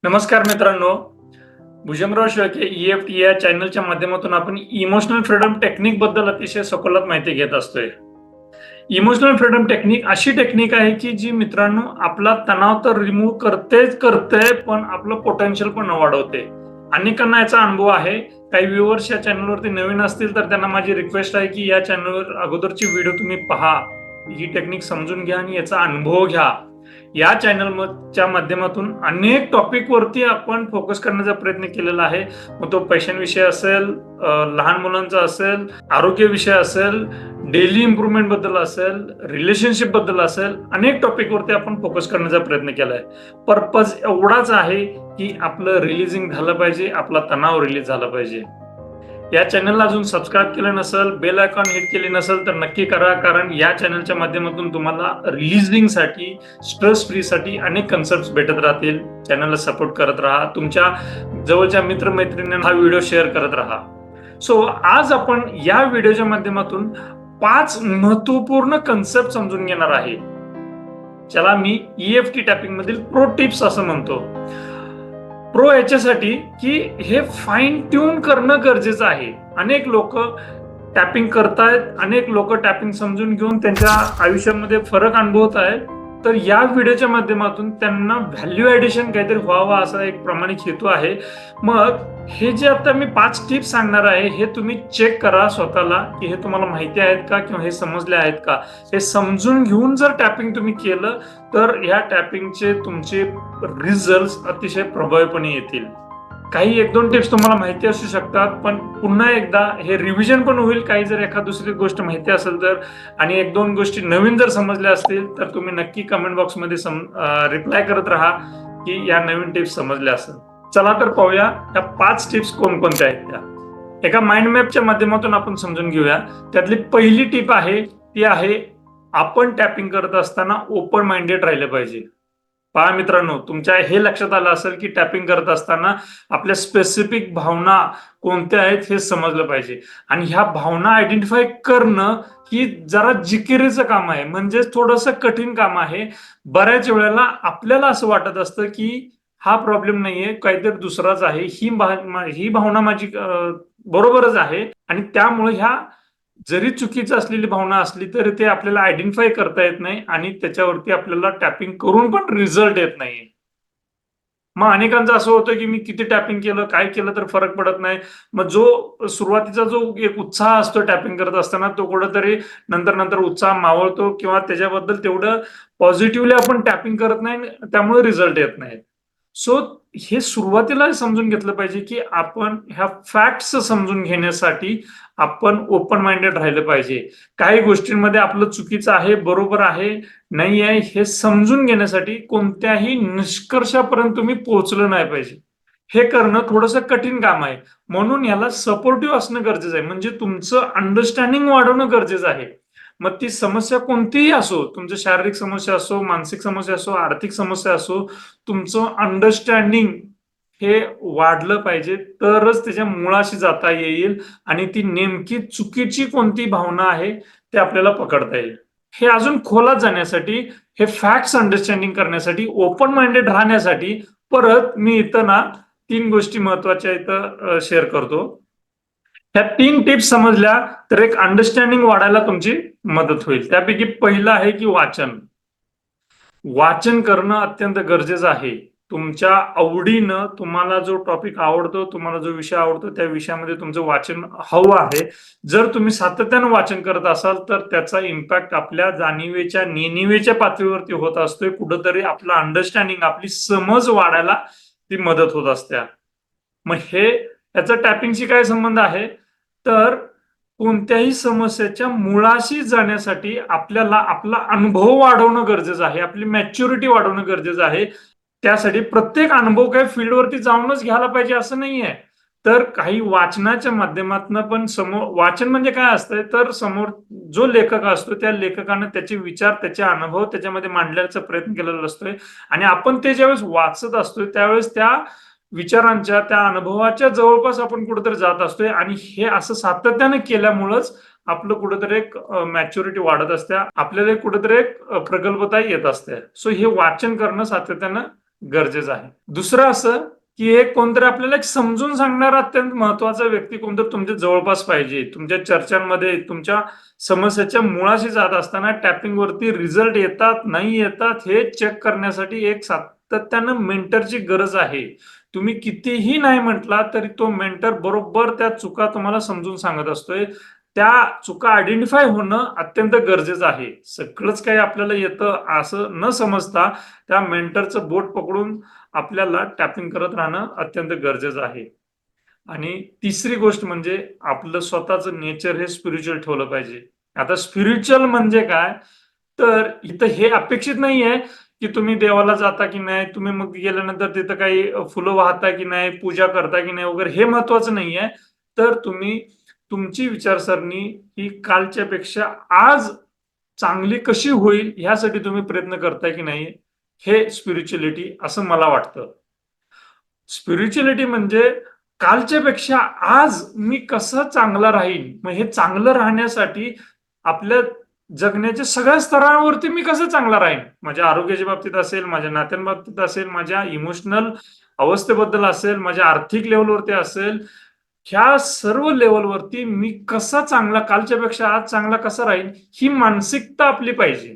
नमस्कार मित्रांनो, भुजंगराव शेळके EFT या चॅनलच्या माध्यमातून आपण इमोशनल फ्रीडम टेक्निक बद्दल अतिशय सखोलात माहिती घेत असतोय. इमोशनल फ्रीडम टेक्निक अशी टेक्निक आहे की जी मित्रांनो आपला तणाव तर रिमूव्ह करते पण आपलं पोटेन्शियल पण वाढवते. अनेकांना याचा अनुभव आहे. काही व्ह्युअर्स या चॅनलवरती नवीन असतील तर त्यांना माझी रिक्वेस्ट आहे की या चॅनलवर अगोदरची व्हिडिओ तुम्ही पहा, ही टेक्निक समजून घ्या आणि याचा अनुभव घ्या. या चॅनलच्या माध्यमातून अनेक टॉपिक वरती आपण फोकस करण्याचा प्रयत्न केलेला आहे. मग तो पैशांविषयी असेल, लहान मुलांचा असेल, आरोग्य विषय असेल, डेली इम्प्रुव्हमेंट बद्दल असेल, रिलेशनशिप बद्दल असेल, अनेक टॉपिक वरती आपण फोकस करण्याचा प्रयत्न केलाय. पर्पज एवढाच आहे की आपलं रिलीजिंग झालं पाहिजे, आपला तणाव रिलीज झाला पाहिजे. या चॅनलला अजून सबस्क्राईब केलं नसेल, बेल आयकॉन हिट केली नसेल तर नक्की करा, कारण या चॅनलच्या माध्यमातून तुम्हाला रिलीजिंगसाठी, स्ट्रेस फ्रीसाठी अनेक कन्सेप्ट भेटत राहतील. चॅनलला सपोर्ट करत राहा, तुमच्या जवळच्या मित्रमैत्रिणींना हा व्हिडिओ शेअर करत राहा. सो आज आपण या व्हिडिओच्या माध्यमातून 5 महत्वपूर्ण कन्सेप्ट समजून घेणार आहे, ज्याला मी EFT टॅपिंग मधील प्रो टिप्स असं म्हणतो. प्रो याच्यासाठी की हे फाईन ट्यून करणं गरजेचं आहे. अनेक लोक टॅपिंग करतायत, अनेक लोक टॅपिंग समजून घेऊन त्यांच्या आयुष्यामध्ये फरक अनुभवत आहेत. तर या व्हिडिओच्या माध्यमातून त्यांना व्हॅल्यू ऍडिशन काहीतरी व्हावा असा एक प्रामाणिक हेतू आहे. मग हे जे आता मी 5 टिप्स सांगणार आहे हे तुम्ही चेक करा स्वतःला की हे तुम्हाला माहिती आहेत का किंवा हे समजले आहेत का. हे समजून घेऊन जर टॅपिंग तुम्ही केलं तर ह्या टॅपिंगचे तुमचे रिझल्ट अतिशय प्रभावीपणे येतील. काही 1-2 टिप्स तुम्हाला माहिती असू शकतात, पण पुन्हा एकदा हे रिव्हिजन पण होईल. काही जर एखाद दुसरी गोष्ट माहिती असेल तर, आणि 1-2 गोष्टी नवीन जर समजल्या असतील तर तुम्ही नक्की कमेंट बॉक्समध्ये रिप्लाय करत राहा की या नवीन टिप्स समजल्या असेल. चला तर पाहूया या 5 टिप्स कोणकोणत्या आहेत त्या. एका माइंड मॅपच्या माध्यमातून आपण समजून घेऊया. त्यातली पहिली टिप आहे ती आहे, आपण टॅपिंग करत असताना ओपन माइंडेड राहिले पाहिजे. पहा मित्रांनो, तुमच्या हे लक्षात आलं असेल की टॅपिंग करत असताना आपल्या स्पेसिफिक भावना कोणत्या आहेत हे समजलं पाहिजे. आणि ह्या भावना आयडेंटिफाय करणं ही जरा जिकिरीचं काम आहे, म्हणजे थोडंसं कठीण काम आहे. बऱ्याच वेळेला आपल्याला असं वाटत असतं की हा प्रॉब्लेम नाहीये, काहीतरी दुसराच आहे, ही भावना माझी बरोबरच आहे. आणि त्यामुळे ह्या जरी चुकीचं असलेली भावना असली तरी ते आपल्याला आयडेंटिफाय करता येत नाही आणि त्याच्यावरती आपल्याला टॅपिंग करून पण रिझल्ट येत नाही. मग अनेकांचं असं होतं की मी किती टॅपिंग केलं, काय केलं तर फरक पडत नाही. मग जो सुरुवातीचा जो एक उत्साह असतो टॅपिंग करत असताना तो कुठेतरी नंतर नंतर उत्साह मावळतो किंवा त्याच्याबद्दल तेवढं पॉझिटिव्हली आपण टॅपिंग करत नाही, त्यामुळे रिझल्ट येत नाही. सो हे सुरुवातीला समजून घेतलं पाहिजे की आपण ह्या फॅक्ट्स समजून घेण्यासाठी आपण ओपन माइंडेड राहिलं पाहिजे. काही गोष्टींमध्ये आपलं चुकीचं आहे, बरोबर आहे, नाही आहे हे समजून घेण्यासाठी कोणत्याही निष्कर्षापर्यंत तुम्ही पोहोचलं नाही पाहिजे. हे करणं थोडंसं कठीण काम आहे. म्हणून याला सपोर्टिव्ह असणं गरजेचं आहे, म्हणजे तुमचं अंडरस्टँडिंग वाढवणं गरजेचं आहे. मग ती समस्या कोणतीही असो, तुमची शारीरिक समस्या असो, मानसिक समस्या असो, आर्थिक समस्या असो, तुमचं अंडरस्टँडिंग हे वाढलं पाहिजे, तरच त्याच्या मुळाशी जाता येईल आणि ती नेमकी चुकीची कोणती भावना आहे ते आपल्याला पकडता येईल. हे अजून खोलात जाण्यासाठी, हे फॅक्ट्स अंडरस्टँडिंग करण्यासाठी, ओपन माइंडेड राहण्यासाठी परत मी इथं ना 3 गोष्टी महत्वाच्या इथं शेअर करतो. ह्या 3 टिप्स समजल्या तर एक अंडरस्टँडिंग वाढायला तुमची मदत होईल. त्यापैकी पहिलं आहे की वाचन करणं अत्यंत गरजेचं आहे. तुमच्या आवडीनं तुम्हाला जो टॉपिक आवडतो, तुम्हाला जो विषय आवडतो त्या विषयामध्ये तुमचं वाचन हवं आहे. जर तुम्ही सातत्यानं वाचन करत असाल तर त्याचा इम्पॅक्ट आपल्या जाणीवेच्या, नेणिवेच्या पातळीवरती होत असतोय. कुठंतरी आपलं अंडरस्टँडिंग, आपली समज वाढायला ती मदत होत असते. मग याचा टॅपिंगशी काय संबंध आहे, तर कोणत्याही समस्येच्या मुळाशी जाण्यासाठी आपल्याला आपला अनुभव वाढवणं गरजेचं आहे, आपली मॅच्युरिटी वाढवणं गरजेचं आहे. त्यासाठी प्रत्येक अनुभव काही फील्डवरती जाऊनच घ्यायला पाहिजे असं नाहीये. तर काही वाचनाच्या माध्यमातून पण वाचन म्हणजे काय असतंय, तर समोर जो लेखक असतो त्या लेखकानं त्याचे विचार, त्याचे अनुभव त्याच्यामध्ये मांडण्याचा प्रयत्न केलेला असतोय आणि आपण ते ज्यावेळेस वाचत असतोय त्यावेळेस त्या विचारांच्या, त्या अनुभवाच्या जवळपास आपण कुठेतरी जात असतोय आणि हे असं सातत्याने केल्यामुळेच आपलं कुठेतरी एक मॅच्युरिटी वाढत असते, आपल्याला कुठेतरी एक प्रगल्भता येत असते. सो हे वाचन करणं सातत्यानं गरजेचं आहे. दुसरं असं की एक कोणतरी आपल्याला एक समजून सांगणारा अत्यंत महत्वाचा व्यक्ती कोणतरी तुमच्या जवळपास पाहिजे. तुमच्या चर्चांमध्ये तुमच्या समस्येच्या मुळाशी जात असताना टॅपिंग वरती रिझल्ट येतात नाही येतात हे चेक करण्यासाठी एक सातत्यानं मेंटरची गरज आहे. तुम्ही कितीही नाही म्हटला तरी तो मेंटर बरोबर त्या चुका तुम्हाला समजून सांगत असतोय. त्या चुका आयडेंटिफाय होणं अत्यंत गरजेचं आहे. सगळंच काही आपल्याला येतं असं न समजता त्या मेंटरचं बोट पकडून आपल्याला टॅपिंग करत राहणं अत्यंत गरजेचं आहे. आणि तिसरी गोष्ट म्हणजे आपलं स्वतःचं नेचर हे स्पिरिच्युअल ठेवलं पाहिजे. आता स्पिरिच्युअल म्हणजे काय, तर इथं हे अपेक्षित नाहीये की तुम्ही देवाला जाता की नाही, तुम्ही मग गेल्यानंतर तिथं काही फुलं वाहता की नाही, पूजा करता की नाही वगैरे हे महत्वाचं नाहीये. तर तुम्ही तुमची विचारसरणी ही कालच्या पेक्षा आज चांगली कशी होईल ह्यासाठी तुम्ही प्रयत्न करताय की नाही, हे स्पिरिच्युअलिटी असं मला वाटतं. स्पिरिच्युअलिटी म्हणजे कालच्या पेक्षा आज मी कसं चांगला राहीन, मग हे चांगलं राहण्यासाठी आपल्या जगण्याच्या सगळ्या स्तरावरती मी कसं चांगला राहीन, माझ्या आरोग्याच्या बाबतीत असेल, माझ्या नात्यांबाबतीत असेल, माझ्या इमोशनल अवस्थेबद्दल असेल, माझ्या आर्थिक लेवलवरती असेल, ह्या सर्व लेवलवरती मी कसा चांगला कालच्या पेक्षा आज चांगला कसा राहीन ही मानसिकता आपली पाहिजे.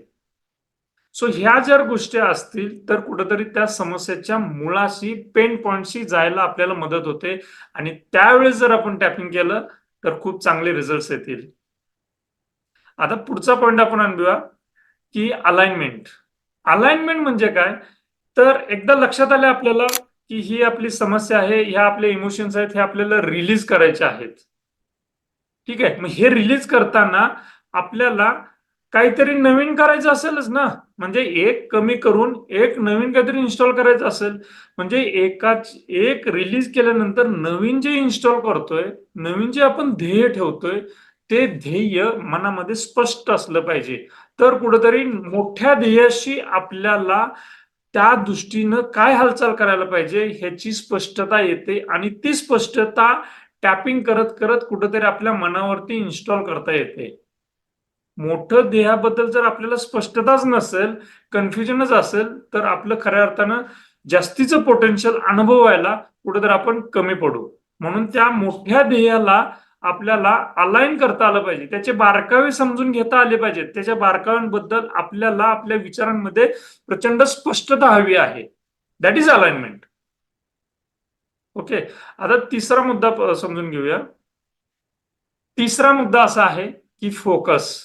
सो ह्या जर गोष्टी असतील तर कुठेतरी त्या समस्येच्या मुळाशी पेन पॉइंटशी जायला आपल्याला मदत होते आणि त्यावेळेस जर आपण टॅपिंग केलं तर खूप चांगले रिझल्ट येतील. आता पुढचा पॉइंट आपण आणूया की अलाइनमेंट. अलाइनमेंट म्हणजे काय, तर एकदा लक्षात आलं आपल्याला की ही आपली समस्या आहे, ह्या आपले इमोशन्स आहेत, हे आपल्याला रिलीज करायचे आहेत. ठीक आहे, मग हे रिलीज करताना आपल्याला काहीतरी नवीन करायचं असेलच ना, म्हणजे एक कमी करून एक नवीन काहीतरी इन्स्टॉल करायचं असेल. म्हणजे एक रिलीज केल्यानंतर नवीन जे इन्स्टॉल करतोय, नवीन जे आपण ध्येय ठेवतोय, ते ध्येय मनामध्ये स्पष्ट असलं पाहिजे. तर कुठेतरी मोठ्या ध्येयाशी आपल्याला त्या दृष्टीनं काय हालचाल करायला पाहिजे ह्याची स्पष्टता येते आणि ती स्पष्टता टॅपिंग करत करत कुठेतरी आपल्या मनावरती इन्स्टॉल करता येते. मोठं ध्येयाबद्दल जर आपल्याला स्पष्टताच नसेल, कन्फ्युजनच असेल, तर आपलं खऱ्या अर्थानं जास्तीचं पोटेन्शियल अनुभवायला कुठेतरी आपण कमी पडू. म्हणून त्या मोठ्या ध्येयाला आपल्याला अलाइन करता आलं पाहिजे. त्याचे बारकावे समजून घेता आले पाहिजेत. त्याच्या बारकाव्यांबद्दल आपल्याला आपल्या विचारांमध्ये प्रचंड स्पष्टता हवी आहे. That is alignment. ओके. आता तिसरा मुद्दा समजून घेऊया. तिसरा मुद्दा असा आहे की फोकस.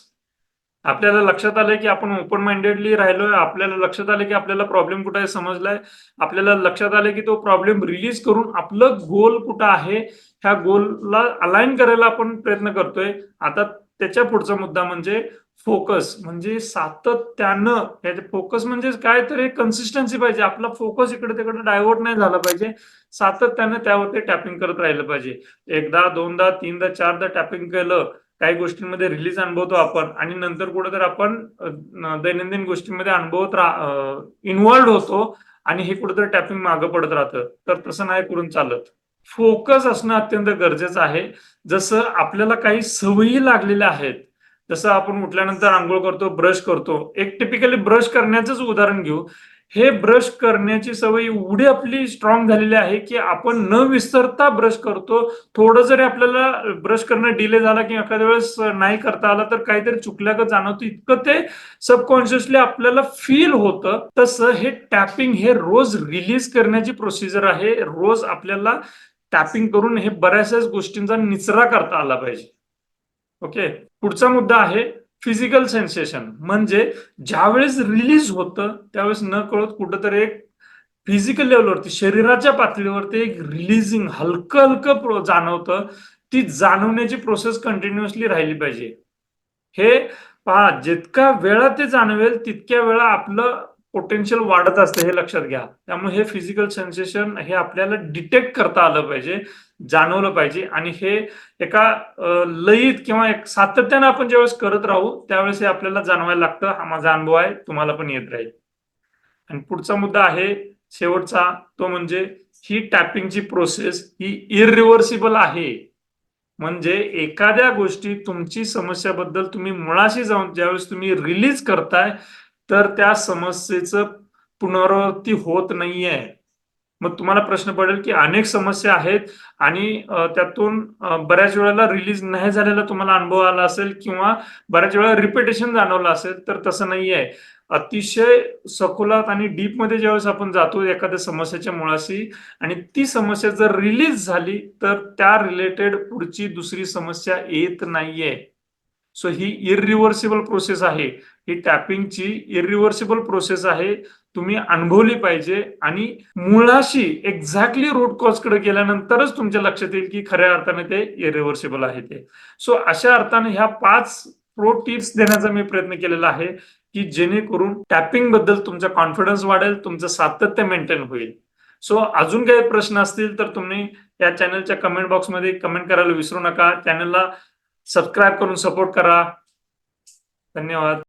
आपल्याला लक्षात आलंय की आपण ओपन माइंडेडली राहिलोय. आपल्याला लक्षात आलं की आपल्याला प्रॉब्लेम कुठे आहे समजलाय. आपल्याला लक्षात आलं की तो प्रॉब्लेम रिलीज करून आपलं गोल कुठं आहे, ह्या गोलला अलाइन करायला आपण प्रयत्न करतोय. आता त्याच्या पुढचा मुद्दा म्हणजे फोकस. म्हणजे सातत्यानं याचे फोकस म्हणजे काय, तर एक कन्सिस्टन्सी पाहिजे. आपला फोकस इकडे तिकडे डायव्हर्ट नाही झाला पाहिजे. सातत्यानं त्यावरती टॅपिंग करत राहिलं पाहिजे. एकदा, दोनदा, तीनदा, चारदा टॅपिंग केलं, काही गोष्टींमध्ये रिलीज अनुभवतो आपण आणि नंतर कुठेतरी आपण दैनंदिन गोष्टींमध्ये इन्व्हॉल्ड होतो आणि हे कुठेतरी टॅपिंग मागं पडत राहतं. तर तसं नाही करून चालत. फोकस असणं अत्यंत गरजेचं आहे. जसं आपल्याला काही सवयी लागलेल्या आहेत. जसं आपण उठल्यानंतर अंघोळ करतो, ब्रश करतो. एक टिपिकली ब्रश करण्याचंच उदाहरण घेऊ. हे ब्रश करण्याची सवय एवढी आपली स्ट्रॉंग झालेली आहे की आपण न विसरता ब्रश करतो. थोडं जरी आपल्याला ब्रश करणं डिले झाला किंवा एखाद्या वेळेस नाही करता आला तर काहीतरी चुकल्यागत जाणवतं. इतकं ते सबकॉन्शियसली आपल्याला फील होतं. तसं हे टॅपिंग हे रोज रिलीज करण्याची प्रोसिजर आहे. रोज आपल्याला टॅपिंग करून हे बऱ्याचशाच गोष्टींचा निचरा करता आला पाहिजे. ओके. पुढचा मुद्दा आहे फिजिकल सेन्सेशन. म्हणजे ज्यावेळेस रिलीज होतं त्यावेळेस न कळत कुठंतरी एक फिजिकल लेवलवरती शरीराच्या पातळीवरती एक रिलीजिंग हलकं हलकं जाणवतं. ती जाणवण्याची प्रोसेस कंटिन्युअसली राहिली पाहिजे. हे पहा, जितका वेळा ते जाणवेल तितक्या वेळा आपलं पोटेन्शियल वाढत असतं हे लक्षात घ्या. त्यामुळे हे फिजिकल सेन्सेशन हे आपल्याला डिटेक्ट करता आलं पाहिजे, जाणवलं पाहिजे आणि हे एका लयीत किंवा एक सातत्यानं आपण ज्यावेळेस करत राहू त्यावेळेस हे आपल्याला जाणवायला लागतं. हा माझा अनुभव आहे, तुम्हाला पण येत राहील. आणि पुढचा मुद्दा आहे शेवटचा, तो म्हणजे ही टॅपिंगची प्रोसेस ही इरिव्हर्सिबल आहे. म्हणजे एखाद्या गोष्टी तुमची समस्याबद्दल तुम्ही मुळाशी जाऊन ज्यावेळेस तुम्ही रिलीज करताय तर त्या समस्येचं पुनरावृत्ती होत नाहीये. मग तुम्हाला प्रश्न पडेल की अनेक समस्या आहेत आणि त्यातून बऱ्याच वेळेला रिलीज नाही झालेला तुम्हाला अनुभव आला असेल किंवा बऱ्याच वेळा रिपिटेशन जाणवलं असेल, तर तसं नाहीये. अतिशय सखोलात आणि डीप मध्ये ज्यावेळेस आपण जातो एखाद्या समस्येच्या मुळाशी आणि ती समस्या जर रिलीज झाली, तर त्या रिलेटेड पुढची दुसरी समस्या येत नाहीये. सो ही इरिव्हर्सिबल प्रोसेस आहे. ही टॅपिंगची इरिव्हर्सिबल प्रोसेस आहे. तुम्ही अनुभवली पाहिजे आणि मुळाशी एक्झॅक्टली रूट कॉज कडे गेल्यानंतरच तुमच्या लक्षात येईल की खऱ्या अर्थाने ते इरिव्हर्सिबल आहे ते. सो अशा अर्थाने ह्या 5 प्रो टिप्स देण्याचा मी प्रयत्न केलेला आहे की जेणेकरून टॅपिंग बद्दल तुमचा कॉन्फिडन्स वाढेल, तुमचं सातत्य मेंटेन होईल. सो अजून काही प्रश्न असतील तर तुम्ही या चॅनलच्या कमेंट बॉक्समध्ये कमेंट करायला विसरू नका. चॅनलला सबस्क्राईब करून सपोर्ट करा. धन्यवाद.